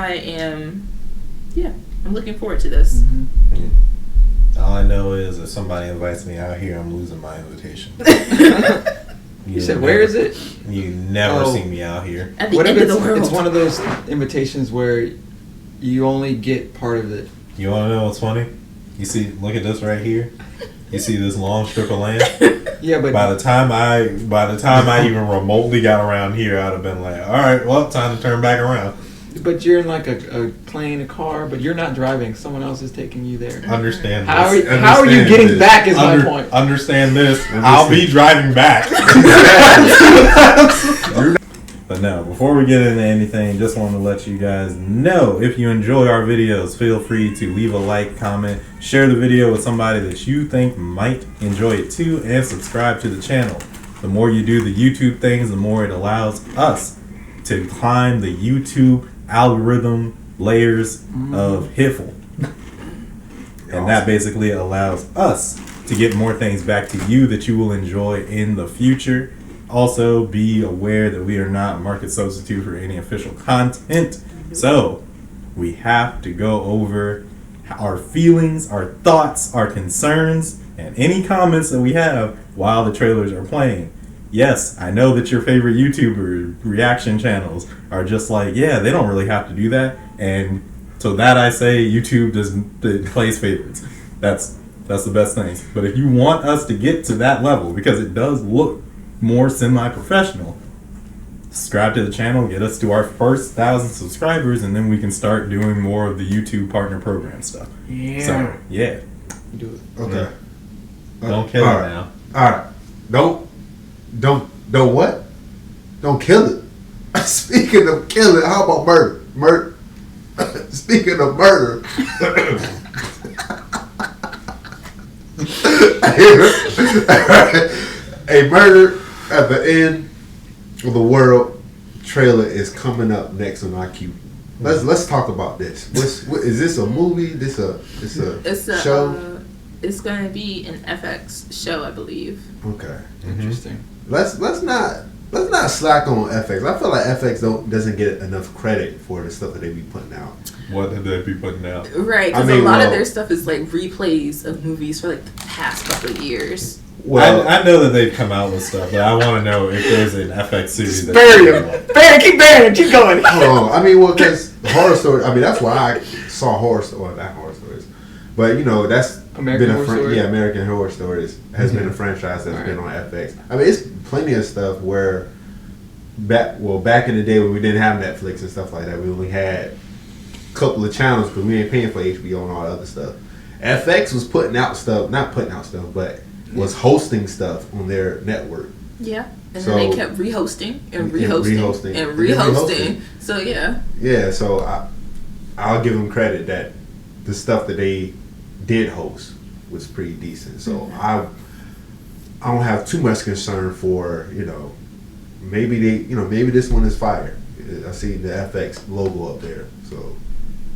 I'm looking forward to this. All I know is if somebody invites me out here, I'm losing my invitation. You said, where is it? You never see me out here. At the end of the world. It's one of those invitations where you only get part of it. You want to know what's funny? You see, look at this right here. You see this long strip of land? Yeah, but by the time I even remotely got around here, I'd have been like, all right, well, time to turn back around. But you're in like a plane, a car, but you're not driving. Someone else is taking you there. Understand how this. How are you getting this. back is my point. Understand this. I'll be driving back. But no, before we get into anything, just want to let you guys know, if you enjoy our videos, feel free to leave a like, comment, share the video with somebody that you think might enjoy it too, and subscribe to the channel. The more you do the YouTube things, the more it allows us to climb the YouTube algorithm layers of Hiffle. And that basically allows us to get more things back to you that you will enjoy in the future. Also, be aware that we are not market substitute for any official content. So, we have to go over our feelings, our thoughts, our concerns, and any comments that we have while the trailers are playing. Yes, I know that your favorite YouTuber reaction channels are just like, yeah, they don't really have to do that. And so that I say YouTube plays favorites. That's the best things. But if you want us to get to that level, because it does look more semi-professional, subscribe to the channel, get us to our first 1,000 subscribers, and then we can start doing more of the YouTube partner program stuff. Yeah. So, yeah. Do it. Okay. Don't kill it now. Alright. Don't what? Don't kill it. Speaking of killing, how about murder? Speaking of murder. A Murder at the End of the World trailer is coming up next on our queue. Let's talk about this. What is this, a movie? It's a show? It's going to be an FX show, I believe. Okay. Interesting. Let's not slack on FX. I feel like FX doesn't get enough credit for the stuff that they be putting out. What did they be putting out? Right, because a lot of their stuff is like replays of movies for like the past couple of years. Well, I know that they've come out with stuff, but I want to know if there's an FX series that's keep burying, keep going. Oh, I mean, well, because Horror Story. I mean, that's why I saw Horror Story. Well, not Horror Stories, but you know, that's American Horror Story. Yeah, American Horror Stories has been a franchise that's been on FX. I mean, it's plenty of stuff where back in the day when we didn't have Netflix and stuff like that, we only had a couple of channels because we ain't paying for HBO and all that other stuff. FX was not putting out stuff, but was hosting stuff on their network. Yeah. And then they kept rehosting and rehosting. So yeah. Yeah, so I'll give them credit that the stuff that they did host was pretty decent. So I don't have too much concern for, maybe this one is fire. I see the FX logo up there. So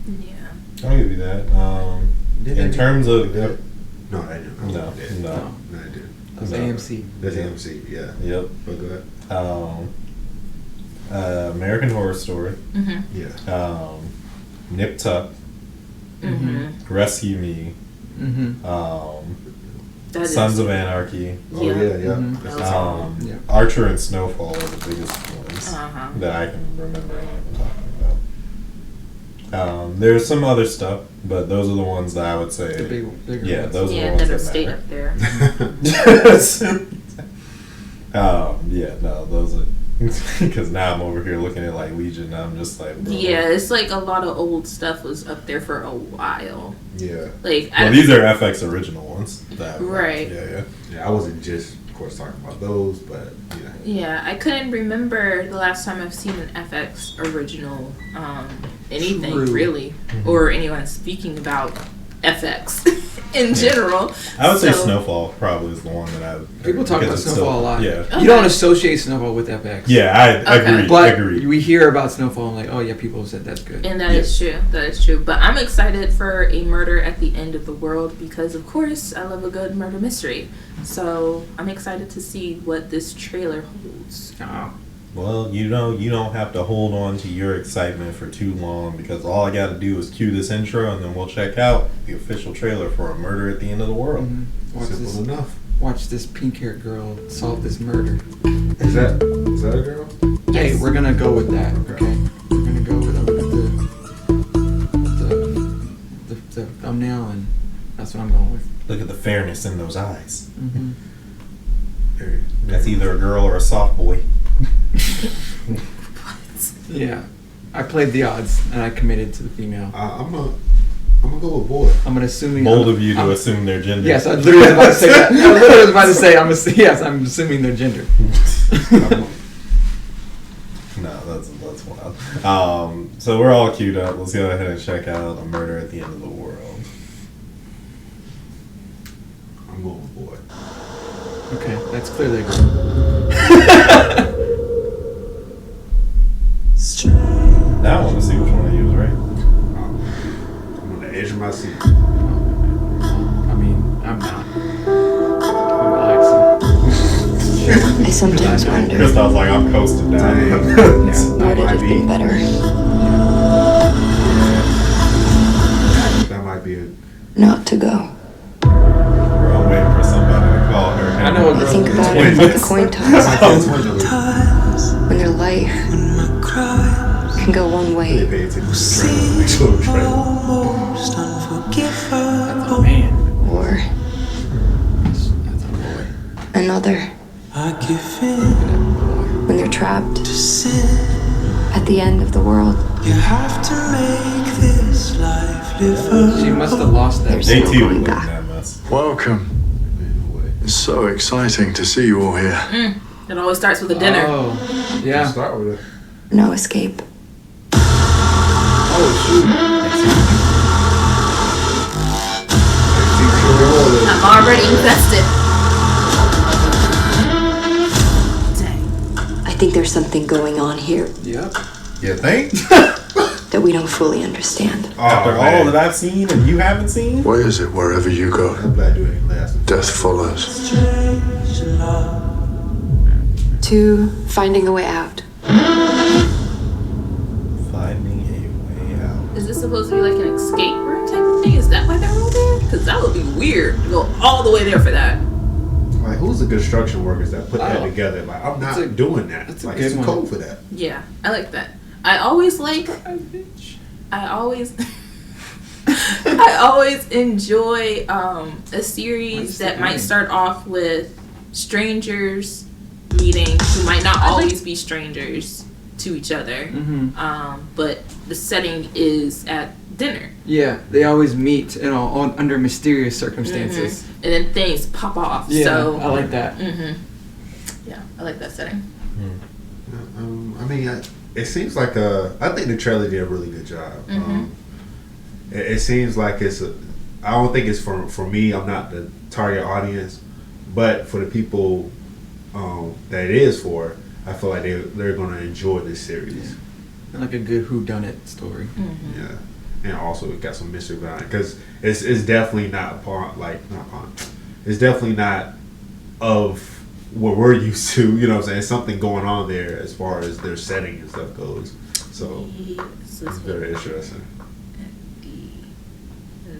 yeah. I'll give you that. In terms of no, I didn't. No, I didn't. That's AMC. That's AMC. Yeah. Yep. But go ahead. American Horror Story. Yeah. Nip Tuck. Rescue Me. Sons of Anarchy. Oh yeah. Archer and Snowfall are the biggest ones that I can remember talking about. There's some other stuff, but those are the ones that I would say. The bigger ones. Those are the ones that that stayed matter. up there. Those are because now I'm over here looking at like Legion. And I'm just like, bro. Yeah, it's like a lot of old stuff was up there for a while. Yeah. Like these are FX original ones. Right. Yeah. I wasn't just, of course, talking about those, but yeah. Yeah, I couldn't remember the last time I've seen an FX original anything really, or anyone speaking about FX in general. I would say Snowfall probably is the one that I. People talk about Snowfall a lot. Yeah, okay. You don't associate Snowfall with FX. Yeah, I agree. But agree. we hear about Snowfall and like, oh yeah, people have said that's good. And that is true. That is true. But I'm excited for A Murder at the End of the World because, of course, I love a good murder mystery. So I'm excited to see what this trailer holds. Well, you don't have to hold on to your excitement for too long because all I got to do is cue this intro and then we'll check out the official trailer for A Murder at the End of the World. Simple enough. Watch this pink-haired girl solve this murder. Is that a girl? Hey, we're gonna go with that. Okay, we're gonna go with the thumbnail, and that's what I'm going with. Look at the fairness in those eyes. Mm-hmm. That's either a girl or a soft boy. Yeah, I played the odds and I committed to the female. I'm gonna go with boy. I'm assuming. Bold of you to assume their gender. Yes, I literally was about to say that. I literally was about to say I'm assuming their gender. No, that's wild. So we're all queued up. Let's go ahead and check out A Murder at the End of the World. I'm going with boy. Okay, that's clearly a girl. Now I want to see which one I use, right? I'm on the edge of my seat. I mean, I'm not. I'm relaxing. I sometimes wonder, Kristoff's like, I'm coasting down. would it have been better That might be a. not to go? We're all waiting for somebody to call her. I know a I girl. think about it like a coin toss. When their life can go one They way pay attention to the trailer. That's a man. or That's a boy. another. When they're trapped at the end of the world, She must have lost that. There's They no too going live in back. that mess. Welcome. It's so exciting to see you all here. It always starts with a dinner. Oh, yeah. Start with it. No escape. Oh shoot. I'm already invested. Dang. I think there's something going on here Yep. You think? that we don't fully understand. After all man. that I've seen and you haven't seen? Why is it wherever you go, I'm glad you ain't last. death follows? To finding a way out. Finding a way out. Is this supposed to be like an escape room type of thing? Is that why they're all there? Because that would be weird to go all the way there for that. Like, who's the construction workers that put that Oh. together? Like, I'm That's not doing that. that's a Like, good it's too one. cold for that. Yeah, I like that. I always I always enjoy a series that might start off with strangers meeting who might not always be strangers to each other. Mm-hmm. But the setting is at dinner. Yeah, they always meet, under mysterious circumstances. And then things pop off. Yeah, So I like that. yeah, I like that setting. I mean, it seems like I think the trailer did a really good job. It seems like I don't think it's for me. I'm not the target audience, but for the people that it is for, I feel like they're going to enjoy this series. Like a good whodunit story. Yeah, and also it got some mystery behind it because it's definitely not it's definitely not of what we're used to. You know what I'm saying? There's something going on there as far as their setting and stuff goes. So Yes, it's very interesting.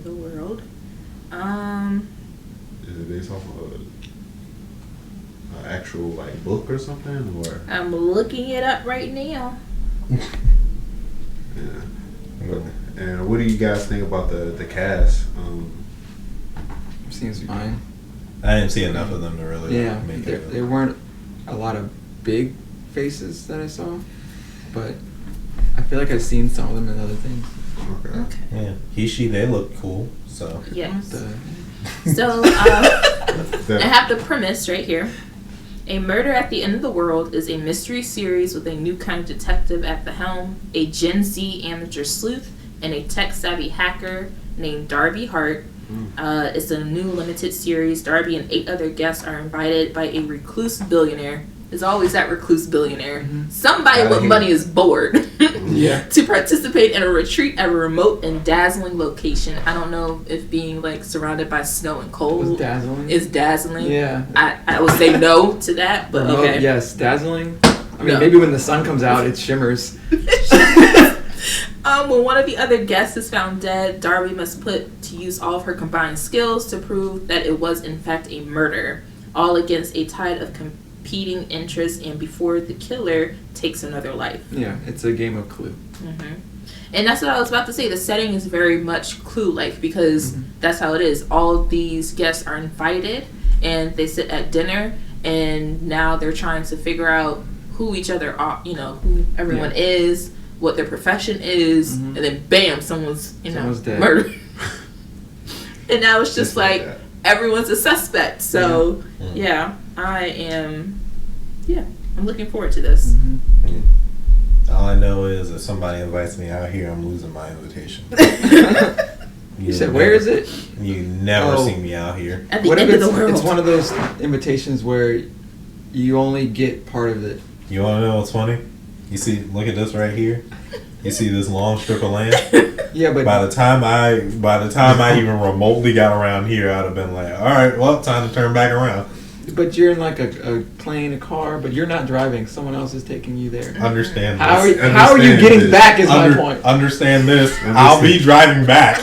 the world. Is it based off of an actual like book or something, or? I'm looking it up right now. Yeah. And what do you guys think about the cast? Seems fine. I didn't see enough of them to really Yeah, make there, it. there weren't a lot of big faces that I saw, but I feel like I've seen some of them in other things. Okay. Yeah, he, she, they look cool. So Yes. The- So I have the premise right here. A Murder at the End of the World is a mystery series with a new kind of detective at the helm, a Gen Z amateur sleuth, and a tech-savvy hacker named Darby Hart. It's a new limited series. Darby and 8 other guests are invited by a recluse billionaire. There's always that recluse billionaire. Somebody with money is bored. Yeah. To participate in a retreat at a remote and dazzling location. I don't know if being like surrounded by snow and It cold was dazzling. is dazzling. Yeah. I would say no to that, but Remote, okay. yes, dazzling. I mean, No. maybe when the sun comes out, it shimmers. When one of the other guests is found dead, Darby must put to use all of her combined skills to prove that it was in fact a murder, all against a tide of competing interests and before the killer takes another life. Yeah, it's a game of Clue. Mm-hmm. And that's what I was about to say. The setting is very much Clue-like because that's how it is. All these guests are invited and they sit at dinner and now they're trying to figure out who each other are, who everyone is, what their profession is, and then bam, someone's dead. murdered. And now it's just like everyone's a suspect. So yeah, I'm looking forward to this. All I know is if somebody invites me out here, I'm losing my invitation. You said, where is it? You never see me out here. At the end of the world. It's one of those invitations where you only get part of it. You want to know what's funny? You see, look at this right here. You see this long strip of land? Yeah, but by the time I even remotely got around here, I'd have been like, all right, well, time to turn back around. But you're in like a plane, a car, but you're not driving. Someone else is taking you there. Understand How this. are you getting back is my point. Understand this. I'll be driving back.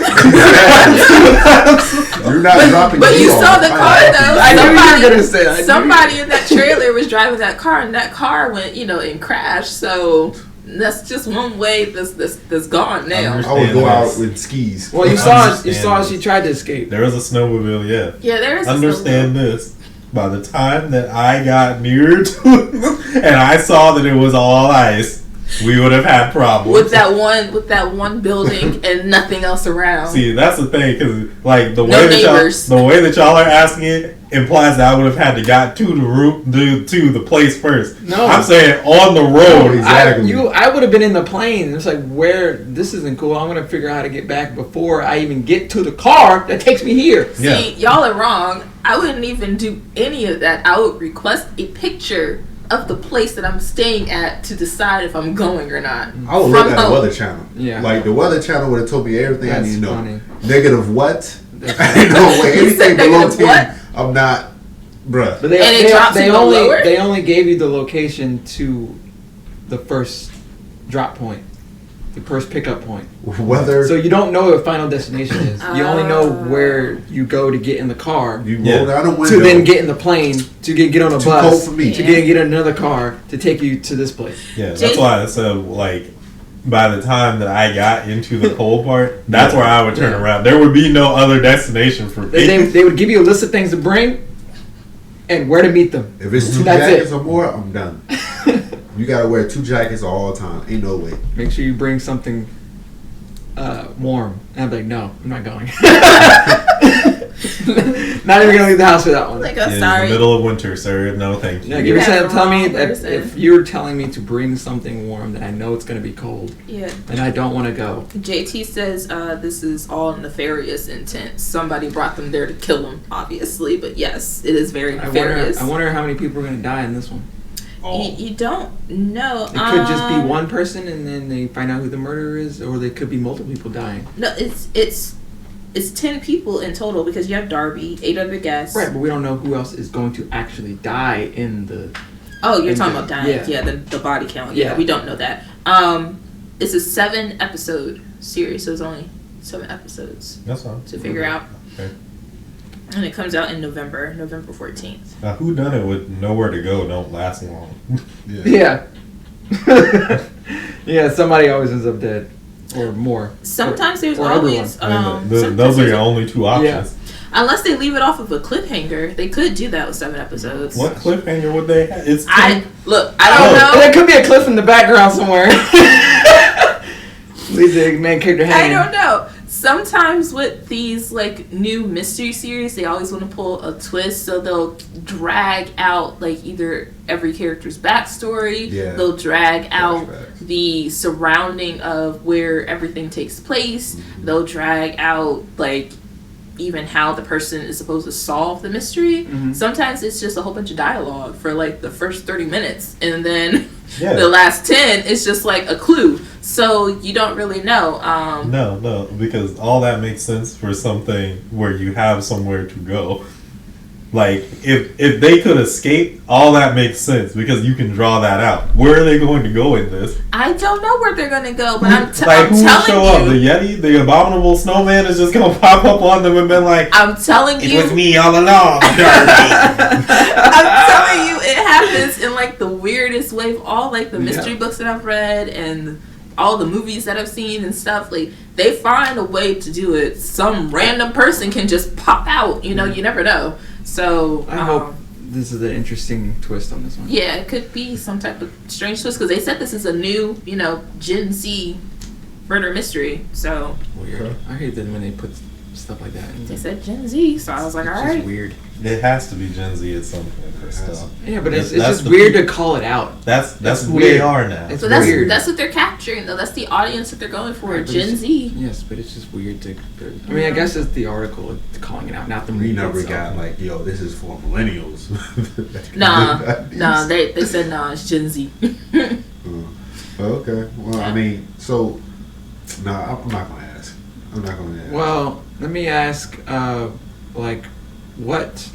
You're not dropping. But you saw the car though. I knew you were gonna say that. Somebody in that trailer was driving that car, and that car went, and crashed. So that's just one way that's gone now. I would go out with skis. Well, you saw she tried to escape. There was a snowmobile, yeah. Yeah, there is. Understand this. By the time that I got near to it and I saw that it was all ice, we would have had problems with that one building and nothing else around. See, that's the thing, because like the way that y'all are asking it implies that I would have had to got to the route to the place first. No, I'm saying on the road. Exactly. I would have been in the plane. It's like, this isn't cool. I'm gonna figure out how to get back before I even get to the car that takes me here. See, y'all are wrong. I wouldn't even do any of that. I would request a picture of the place that I'm staying at to decide if I'm going or not. I would look at the Weather Channel. Yeah. Like the Weather Channel would have told me everything I need to know. Funny. Negative what? No way. Anything below 10, I'm not, bruh. But they only gave you the location to the first drop point, the first pickup point. Weather. So you don't know what final destination is. You only know where you go to get in the car. You roll down a window. To then get in the plane, to get on a Too bus, cold for me. to get in another car to take you to this place. Yeah, that's why I said, like, by the time that I got into the cold part, that's where I would turn around. There would be no other destination for me. They would give you a list of things to bring and where to meet them. If it's 2 jackets or more, I'm done. You gotta wear 2 jackets all the time. Ain't no way. Make sure you bring something warm. And I'm like, no, I'm not going. Not even gonna leave the house for that one. Like, It's sorry. the middle of winter, sir. No, thank you. Yeah, tell me if you're telling me to bring something warm, then I know it's gonna be cold. Yeah. And I don't want to go. JT says this is all nefarious intent. Somebody brought them there to kill them, obviously, but yes, it is very nefarious. I wonder how many people are gonna die in this one. You don't know. It could just be one person, and then they find out who the murderer is, or they could be multiple people dying. No, it's 10 people in total because you have Darby, 8 other guests. Right, but we don't know who else is going to actually die in the. Oh, you're talking about dying? Yeah, the body count. Yeah, we don't know that. It's a 7 episode series, so it's only 7 episodes. That's fine. To figure out. Okay. And it comes out in November 14th. Now, who done it with nowhere to go don't last long. Yeah. Yeah, somebody always ends up dead. Or more. Sometimes there's or always... those are your only 2 options. Yeah. Unless they leave it off of a cliffhanger. They could do that with 7 episodes. What cliffhanger would they have? It's I don't know. There could be a cliff in the background somewhere. Leave the main character hanging. I don't know. Sometimes with these like new mystery series, they always want to pull a twist, so they'll drag out like either every character's backstory, they'll drag out the surrounding of where everything takes place, they'll drag out like even how the person is supposed to solve the mystery. Sometimes it's just a whole bunch of dialogue for like the first 30 minutes, and then the last 10 is just like a clue. So you don't really know. No, because all that makes sense for something where you have somewhere to go. Like, if they could escape, all that makes sense because you can draw that out. Where are they going to go in this? I don't know where they're gonna go, but I'm Who telling will show up? The you. Yeti, the abominable snowman is just gonna pop up on them and be like, I'm telling you. "It was me all along." I'm telling you, it happens in like the weirdest way. All like the mystery books that I've read and all the movies that I've seen and stuff. Like they find a way to do it. Some random person can just pop out. You know, you never know. So I hope this is an interesting twist on this one. Yeah, it could be some type of strange twist because they said this is a new, Gen Z murder mystery. So Weird. I hate that when they put stuff like that. they said Gen Z, so I was like, all It's right. just weird. It has to be Gen Z at some point for stuff. Yeah, but it's That's just the weird people. to call it out. That's who weird. they are now. It's So that's weird. that's what they're capturing though. That's the audience that they're going for. Right, but Gen it's- Z. Yes, but it's just weird to. I mean, I guess it's the article calling it out, not the movie. We never itself. got like, yo, this is for millennials. Nah, they said nah, it's Gen Z. Okay. Well, I mean, so no, I'm not gonna ask. I'm not gonna ask. Well, let me ask, like, what,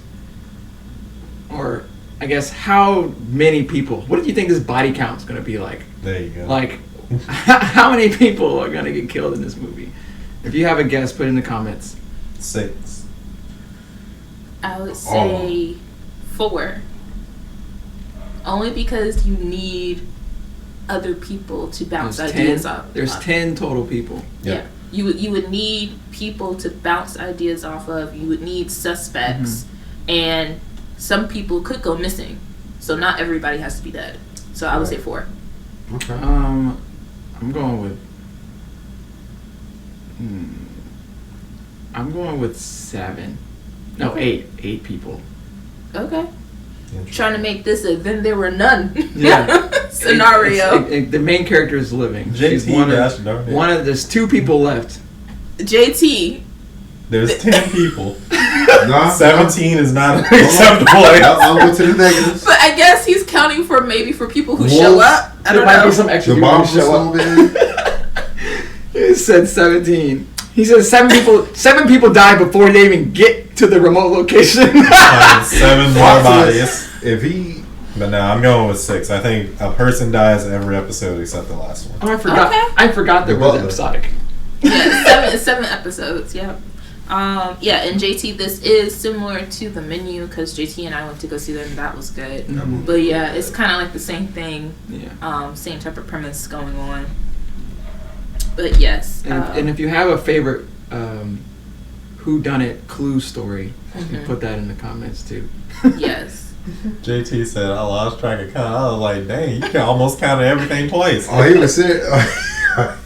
or I guess how many people? What do you think this body count is going to be like? There you go. Like, how many people are going to get killed in this movie? If you have a guess, put it in the comments. 6. I would say 4. Only because you need other people to bounce There's ideas 10. off. There's 10 total people. Yeah. You would need people to bounce ideas off of. You would need suspects, and some people could go missing. So not everybody has to be dead. So I would say 4. Okay. I'm going with. I'm going with 7. No, 8. 8 people. Okay. Trying to make this a then there were none Yeah. scenario. The main character is living. She's JT one of there's 2 people left. JT. There's 10 people. Nah, 17 is not acceptable. I'll go to the negatives. But I guess he's counting for people who show up. I There don't might know. be some extra The people who bomb show up. snowman. He said 17. He says 7 people. 7 people died before they even get to the remote location. 7 more bodies. If he, But no, I'm going with 6. I think a person dies every episode except the last one. Oh, I forgot. Okay. I forgot there The was butler. episodic. Yeah, 7 episodes. Yeah. Yeah, and JT, this is similar to the menu because JT and I went to go see that and that was good. Mhm. But yeah, it's kind of like the same thing. Yeah. Same type of premise going on. But yes. And if you have a favorite whodunit clue story, you put that in the comments too. yes. JT said, I lost track of count. I was like, dang, you can almost counted everything twice. oh, he was serious.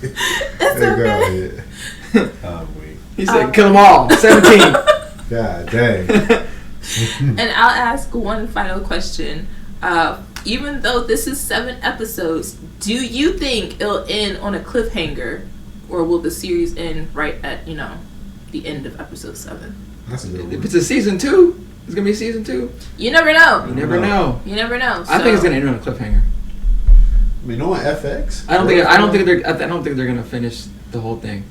It's There okay. go ahead. I'm weak. He said, "Kill them all." 17. God dang. And I'll ask one final question. Even though this is 7 episodes, do you think it'll end on a cliffhanger, or will the series end right at the end of episode 7? That's a good If one. it's a season 2, it's gonna be season 2. You never know. You never know. You never know. I think it's So- gonna end on a cliffhanger. I mean, no one FX. I don't think they're gonna finish the whole thing.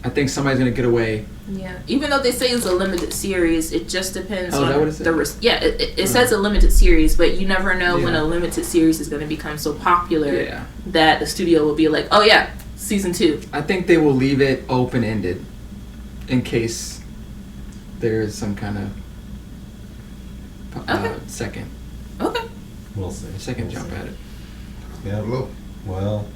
I think somebody's gonna get away. Yeah, even though they say it's a limited series, it just depends Oh, is on that what it said? yeah. It says a limited series, but you never know when Yeah. a limited series is going to become so popular Yeah. that the studio will be like, oh yeah, season 2. I think they will leave it open ended, in case there is some kind of Okay. second Okay. We'll see. second We'll jump see. at it. Yeah. Hello. Well,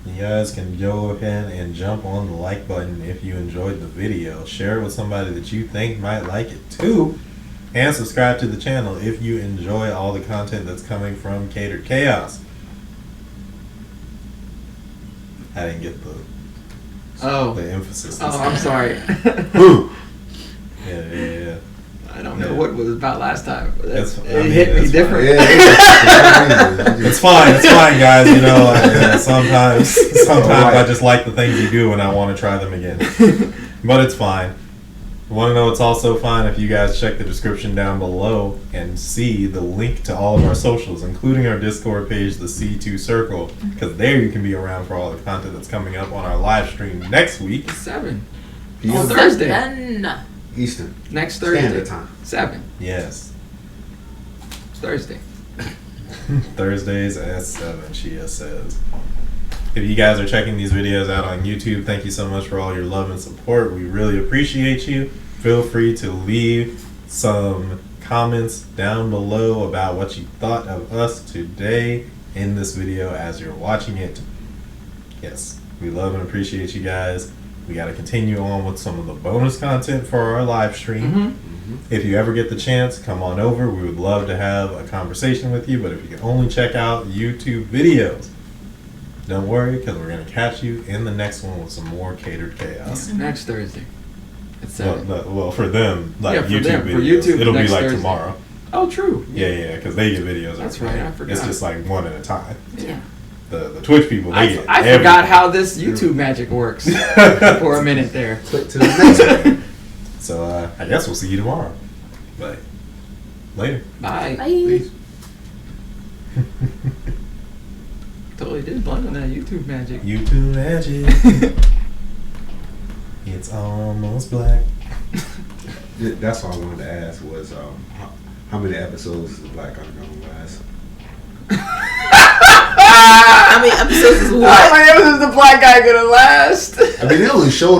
you guys can go ahead and jump on the like button if you enjoyed the video. Share it with somebody that you think might like it too. And subscribe to the channel if you enjoy all the content that's coming from Catered Chaos. I didn't get the emphasis. Oh, I'm sorry. Yeah. I don't know what it was about last time. But That's- it I mean, hit me that's different. Yeah, It's fine, guys. Sometimes I just like the things you do and I want to try them again. But it's fine. You want to know it's also fine if you guys check the description down below and see the link to all of our socials, including our Discord page, the C2 Circle, because there you can be around for all the content that's coming up on our live stream next week. 7. Yeah. On Thursday. 7. Eastern. Next Thursday. Standard time. 7. Yes. It's Thursday. Thursdays at 7, Shia says. If you guys are checking these videos out on YouTube, thank you so much for all your love and support. We really appreciate you. Feel free to leave some comments down below about what you thought of us today in this video as you're watching it. Yes, we love and appreciate you guys. We got to continue on with some of the bonus content for our live stream. If you ever get the chance, come on over. We would love to have a conversation with you, but if you can only check out YouTube videos, don't worry, because we're going to catch you in the next one with some more Catered Chaos. Next Thursday. At 7. Well, for them, like for YouTube them, videos, for YouTube, it'll be next like Thursday. tomorrow. Oh, true. Yeah, because they get videos. That's every right, day. I forgot. It's just like one at a time. Yeah. The Twitch people, they get I everything. forgot how this YouTube magic works for a minute there. Click to the next one. So I guess we'll see you tomorrow. But later. Bye. Bye. Peace. Totally did blunt on that YouTube magic. YouTube magic. It's almost black. That's all I wanted to ask was how many episodes is the Black Icon gonna last? How many episodes is what? How many episodes is the black guy gonna last? I mean, they only showed